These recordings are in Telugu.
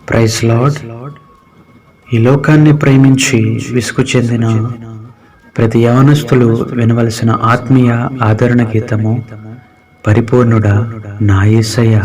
Praise lord. ఈ లోకాన్ని ప్రేమించి విసుగు చెందిన ప్రతి యవనస్తులు వినవలసిన ఆత్మీయ ఆదరణ గీతము పరిపూర్ణుడా నా యేసయ్యా.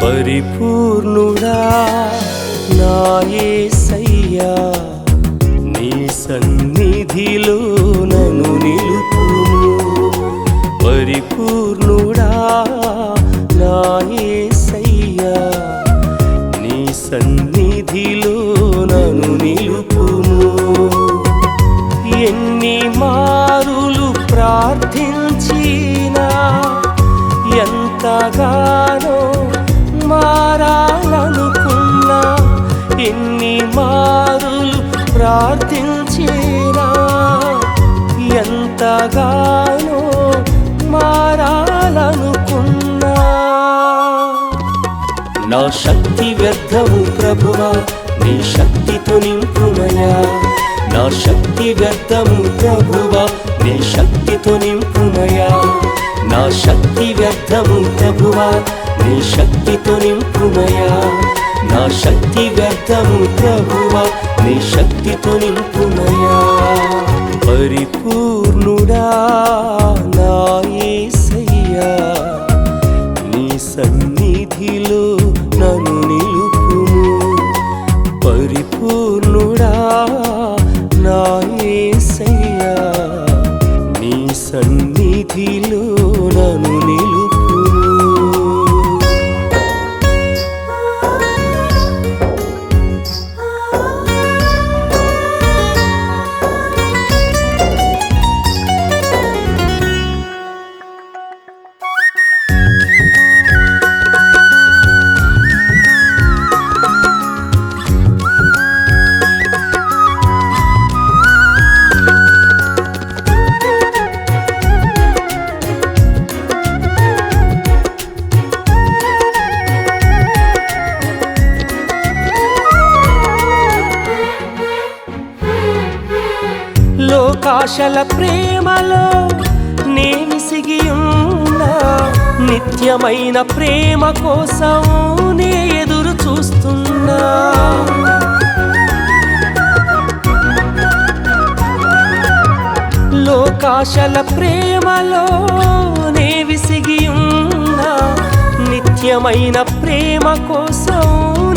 పరిపూర్ణుడా నా యేసయ్యా, నీ సన్నిధిలో నన్ను నిలుపుము. పరిపూర్ణుడా నా యేసయ్యా, నీ సన్నిధిలో నన్ను నిలుపుము. ఎన్ని మారులు ప్రార్థించినా ఎంతగానో మారాలనుకున్నా, ఎన్ని మారులు ప్రార్థించినా ఎంతగానో మారాలనుకున్నా. నా శక్తి వ్యర్థము ప్రభువా, నీ శక్తితో నింపుమయా. నా శక్తి వ్యర్థము ప్రభువా, నీ శక్తితో నింపుమయా. నా శక్తి వ్యర్థము ప్రభువా, నీ శక్తితో నింపుమయా. నా శక్తి వ్యర్థము ప్రభువా, నీ శక్తితో నింపుమయా. పరిపూర్ణుడా నా యేసయ్యా, నీ సన్నిధిలో నన్ను నిలుపుము. పరిపూర్ణుడా నా యేసయ్యా, నీ సన్నిధిలో నన్ను నిలుపుము. లోకాశల ప్రేమలో నే విసిగి ఉన్నా, నిత్యమైన ప్రేమ కోసం నే ఎదురు చూస్తున్నా. లోకాశల ప్రేమలో నే విసిగి ఉన్నా, నిత్యమైన ప్రేమ కోసం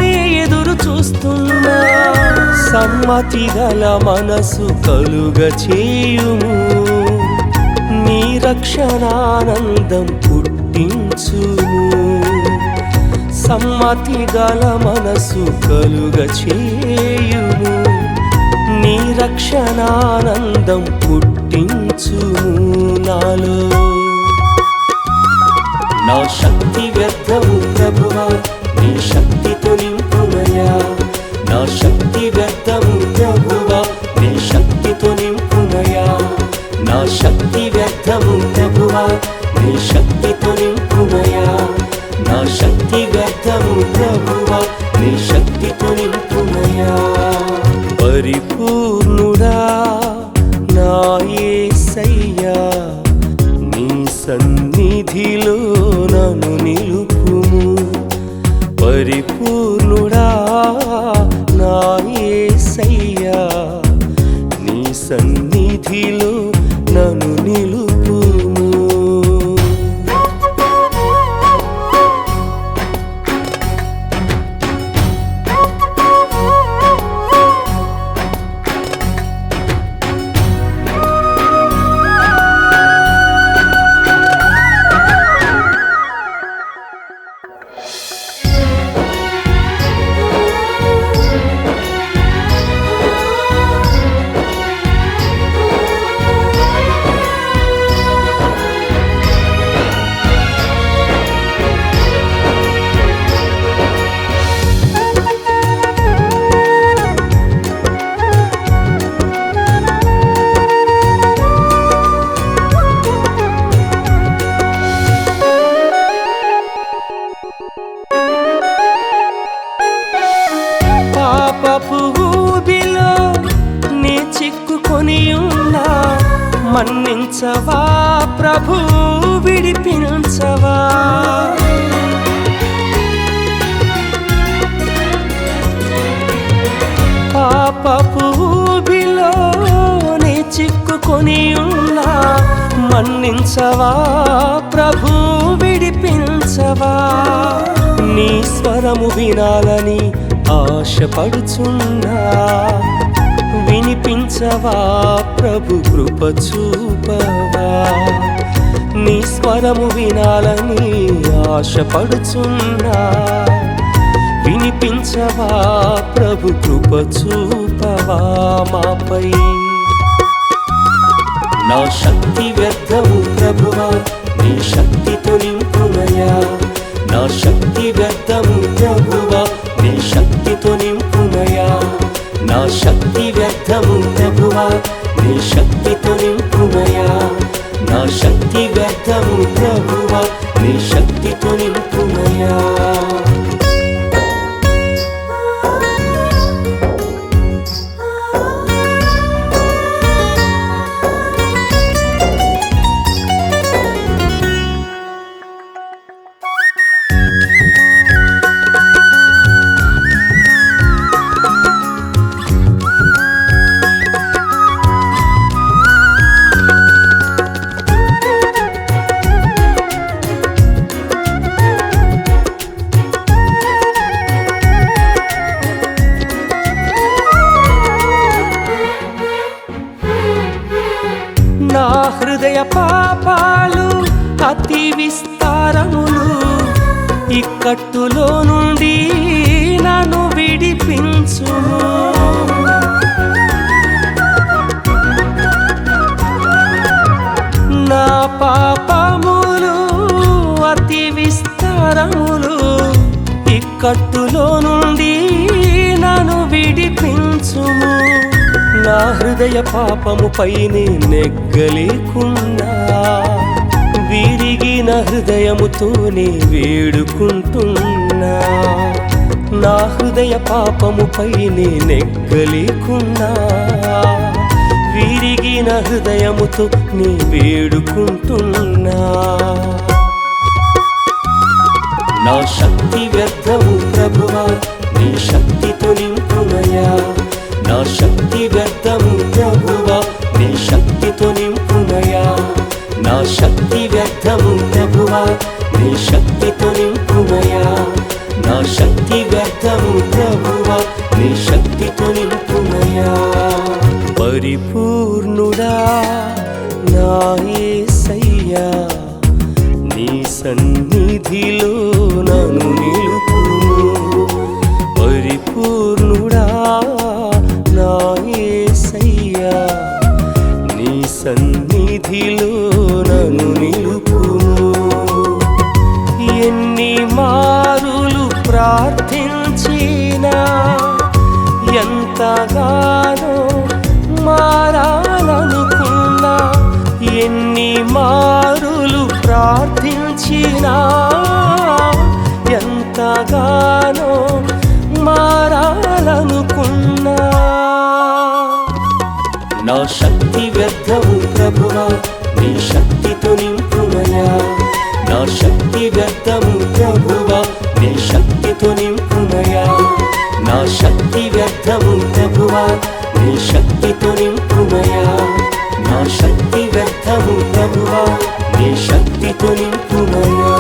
నే ఎదురు చూస్తున్నా. సమ్మతి గల మనసు కలుగ చేయుము, నీ రక్షణానందం పుట్టించుము. సమ్మతి గల మనసు కలుగ చేయుము, నీ రక్షణానందం పుట్టించుము నాలో. నా శక్తి వ్యర్థము ప్రభువా, నీ శక్తితో నింపుమయా. నా శక్తి వ్యర్థము ప్రభువా, నీ శక్తితో నింపుమయా. నా శక్తి వ్యర్థము ప్రభువా, నీ శక్తితో నింపుమయా. నా శక్తి వ్యర్థము ప్రభువా, నీ శక్తితో నింపుమయా. పరిపూర్ణుడా నా యేసయ్యా, నీ సన్నిధిలో నన్ను నిలుపుము. పరిపూర్ణుడా నా యేసయ్యా, నీ సన్నిధిలో నన్ను నిలుపుము. మన్నించవా ప్రభు, విడిపించవా. పాపపు ఊబిలోనే చిక్కుకొని ఉన్నా, మన్నించవా ప్రభు, విడిపించవా. నీ స్వరము వినాలని ఆశపడుచున్నా, వినిపించవా ప్రభు, కృప చూపవా. నీ స్వరము వినాలని ఆశపడుచున్నా, వినిపించవా ప్రభు, కృప చూపవా మాపై. నా శక్తి వ్యర్థము ప్రభువా, నీ శక్తితో నింపునయా. నా శక్తి వ్యర్థము ప్రభువా, నీ శక్తితో నింపునయా. నా శక్తి వ్యర్థము ప్రభువా, నీ శక్తితో నింపునయా. నా శక్తి వ్యర్థము ప్రభువా, నీ శక్తితో నింపునయా. నా హృదయ పాపాలు అతి విస్తారములు, ఇక్కట్టులో నుండి నన్ను విడిపించుము. నా పాపములు అతి విస్తారములు, ఇక్కట్టులో నుండి నన్ను విడిపించుము. నా హృదయ పాపముపైనే నెగ్గలేకున్నా, విరిగిన హృదయముతోనే వేడుకుంటున్నా. నా హృదయ పాపముపైనే నెగ్గలేకున్నా, విరిగిన హృదయముతో నీ వేడుకుంటున్నా. నా శక్తి వ్యర్థము ప్రభువా, నీ శక్తితో నింపునయా. నా శక్తి వ్యర్థము ప్రభువా, నీ శక్తితో నింపునయా. నా శక్తి వ్యర్థము ప్రభువా, నీ శక్తితో నింపునయా. నా శక్తి వ్యర్థము ప్రభువా, నీ శక్తితో నింపునయా. పరిపూర్ణుడా నా యేసయ్యా, నీ సన్నిధిలో నన్ను నిలుపుము. పరిపూర్ణుడా నా యేసయ్యా, నీ సన్నిధిలో నన్ను నిలుపుము. ఎన్ని మారులు ప్రార్థించినా, ఎంతగానో మారాలనుకున్నా. ఎన్ని మారులు ప్రార్థించినా, ఎంతగానో మారాలనుకున్నా. నా శక్తి వ్యర్థము ప్రభువా, నీ శక్తితో నింపునయా. నా శక్తి వ్యర్థము ప్రభువా, నీ శక్తితో నింపునయా. నా శక్తి వ్యర్థము ప్రభువా, నీ శక్తితో నింపునయా. నా శక్తి వ్యర్థము ప్రభువా, నీ శక్తితో నింపునయా.